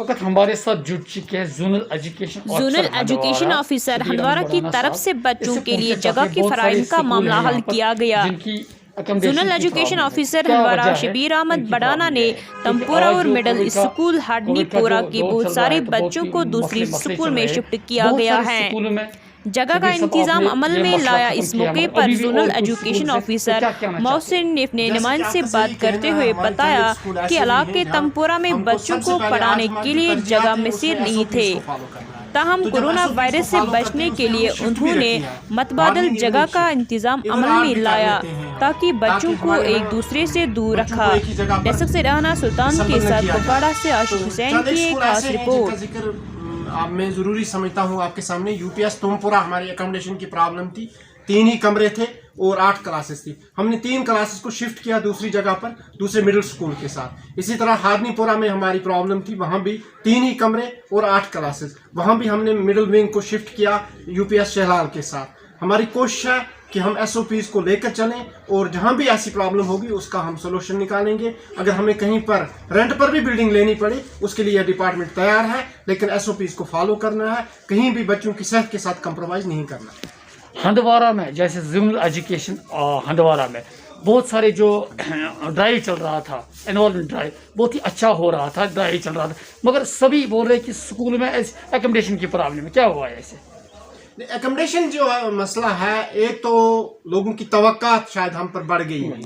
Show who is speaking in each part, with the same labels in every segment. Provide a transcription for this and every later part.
Speaker 1: वक्त हमारे साथ जुड़ चुके हैं जोनल एजुकेशन
Speaker 2: ऑफिसर हंदवारा की तरफ से बच्चों के लिए जगह की फराहम का मामला हल किया गया। Zonal education officer Handwara Shabir Ahmad Badana ने तमपुरा और मिडिल स्कूल हाडनीपोरा के बहुत सारे बच्चों को दूसरी स्कूल में शिफ्ट किया गया है। जगह का इंतजाम अमल में लाया। इस मौके पर जोनल एजुकेशन ऑफिसर मोहसिन ने नुमाइंदे से बात करते हुए बताया कि इलाके तमपुरा में बच्चों को पढ़ाने के लिए जगह मैसर नहीं थे, ताहम कोरोना वायरस से बचने के लिए उन्होंने मतबादल जगह का इंतजाम अमल में लाया ताकि बच्चों को एक दूसरे से दूर रखा। डेस्क से राना सुल्तान के साथ कुपवाड़ा से आशिक हुसैन की एक खास रिपोर्ट।
Speaker 3: अब मैं ज़रूरी समझता हूँ आपके सामने यूपीएस तमपुरा हमारी एकोमोडेशन की प्रॉब्लम थी। 3 ही कमरे थे और 8 क्लासेस थी। हमने 3 क्लासेस को शिफ्ट किया दूसरी जगह पर दूसरे मिडिल स्कूल के साथ। इसी तरह हारनीपुरा में हमारी प्रॉब्लम थी, वहाँ भी 3 ही कमरे और 8 क्लासेस, वहाँ भी हमने मिडिल विंग को शिफ्ट किया यूपीएस शहलाल के साथ। हमारी कोशिश है कि हम एसओपीज़ को लेकर चलें और जहाँ भी ऐसी प्रॉब्लम होगी उसका हम सोल्यूशन निकालेंगे। अगर हमें कहीं पर रेंट पर भी बिल्डिंग लेनी पड़े उसके लिए डिपार्टमेंट तैयार है, लेकिन एसओपीज़ को फॉलो करना है, कहीं भी बच्चों की सेहत के साथ कंप्रोमाइज़ नहीं करना।
Speaker 1: हंदवारा में जैसे जोनल एजुकेशन हंदवारा में बहुत सारे जो ड्राइव चल रहा था, एनरोलमेंट ड्राइव बहुत ही अच्छा हो रहा था, ड्राइव चल रहा था, मगर सभी बोल रहे कि स्कूल में एकोमोडेशन की प्रॉब्लम है। क्या हुआ है ऐसे?
Speaker 3: एकोमोडेशन जो मसला है, एक तो लोगों की तवक्कात शायद हम पर बढ़ गई है,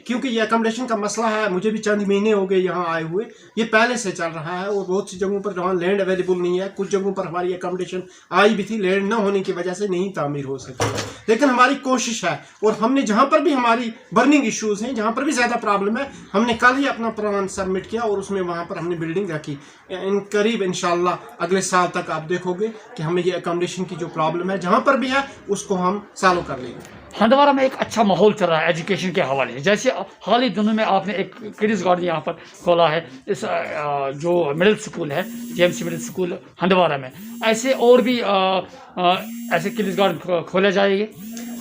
Speaker 3: क्योंकि ये एकोमोडेशन का मसला है। मुझे भी चंद महीने हो गए यहाँ आए हुए, ये पहले से चल रहा है और बहुत सी जगहों पर जहाँ लैंड अवेलेबल नहीं है, कुछ जगहों पर हमारी एकोमोडेशन आई भी थी, लैंड न होने की वजह से नहीं तामीर हो सकी। लेकिन हमारी कोशिश है और हमने जहाँ पर भी हमारी बर्निंग इशूज़ हैं, जहाँ पर भी ज़्यादा प्रॉब्लम है, हमने कल ही अपना प्लान सबमिट किया और उसमें वहाँ पर हमने बिल्डिंग रखी। इन करीब इंशाल्लाह अगले साल तक आप देखोगे कि हमें ये एकोमोडेशन की जो प्रॉब्लम है जहाँ पर भी है उसको हम सॉल्व कर लेंगे।
Speaker 1: हंदवारा में एक अच्छा माहौल चल रहा है एजुकेशन के हवाले से। जैसे हाल ही दिनों में आपने एक किड्स गार्डन यहाँ पर खोला है, इस जो मिडिल स्कूल है जेएमसी मिडिल स्कूल हंदवारा में, ऐसे और भी ऐसे किड्स गार्डन खोले जाएंगे।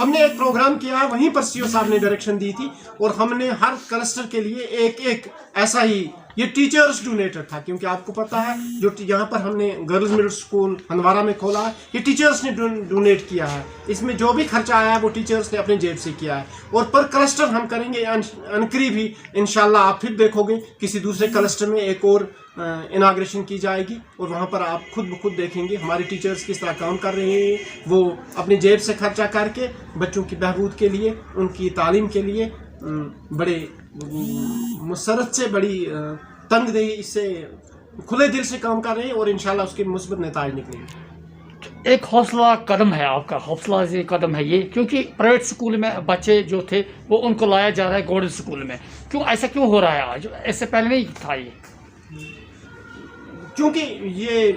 Speaker 3: हमने एक प्रोग्राम किया, वहीं पर सीओ साहब ने डायरेक्शन दी थी और हमने हर क्लस्टर के लिए एक ऐसा ही, ये टीचर्स डोनेटेड था, क्योंकि आपको पता है जो यहाँ पर हमने गर्ल्स मिडिल स्कूल हंदवारा में खोला है, ये टीचर्स ने डोनेट किया है। इसमें जो भी खर्चा आया है वो टीचर्स ने अपने जेब से किया है और पर क्लस्टर हम करेंगे अनकरीब ही इंशाल्लाह। आप फिर देखोगे किसी दूसरे क्लस्टर में एक और इनाग्रेशन की जाएगी और वहाँ पर आप खुद ब खुद देखेंगे हमारे टीचर्स किस तरह काम कर रहे हैं। वो अपनी जेब से खर्चा करके बच्चों की बहबूद के लिए, उनकी तालीम के लिए बड़े मुसरत से, बड़ी तंगदेही इससे खुले दिल से काम कर रहे हैं और इंशाल्लाह उसके मुस्बत नतीजे निकलेंगे।
Speaker 1: एक हौसला कदम है आपका, हौसला से कदम है ये, क्योंकि प्राइवेट स्कूल में बच्चे जो थे वो उनको लाया जा रहा है गवर्नमेंट स्कूल में। क्यों ऐसा क्यों हो रहा है आज? ऐसे पहले नहीं था ये,
Speaker 3: क्योंकि ये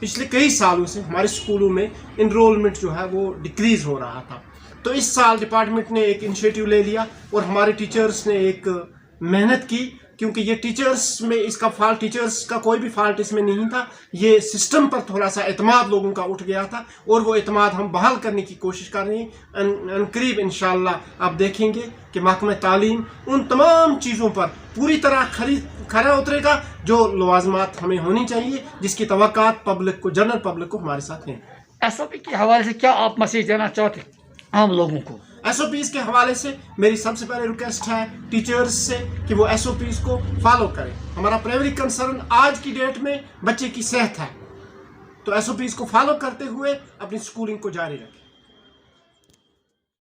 Speaker 3: पिछले कई सालों से हमारे स्कूलों में इनरोलमेंट जो है वो डिक्रीज हो रहा था। तो इस साल डिपार्टमेंट ने एक इनिशिएटिव ले लिया और हमारे टीचर्स ने एक मेहनत की, क्योंकि ये टीचर्स में इसका फॉल्ट, टीचर्स का कोई भी फॉल्ट इसमें नहीं था, ये सिस्टम पर थोड़ा सा एतमाद लोगों का उठ गया था और वो एतमाद हम बहाल करने की कोशिश कर रहे हैं। अनकरीब इंशाल्लाह आप देखेंगे कि महकमा तालीम उन तमाम चीज़ों पर पूरी तरह खरा उतरेगा जो लवाजमात हमें होनी चाहिए, जिसकी तवक्कात पब्लिक को, जनरल पब्लिक को हमारे साथ हैं।
Speaker 1: एसओपी के हवाले से क्या आप मैसेज देना चाहते हैं आम लोगों को?
Speaker 3: एसओपीज़ के हवाले से मेरी सबसे पहले रिक्वेस्ट है टीचर्स से कि वो एसओपीज़ को फॉलो करें। हमारा प्राइमरी कंसर्न आज की डेट में बच्चे की सेहत है, तो एसओपीज़ को फॉलो करते हुए अपनी स्कूलिंग को जारी रखें।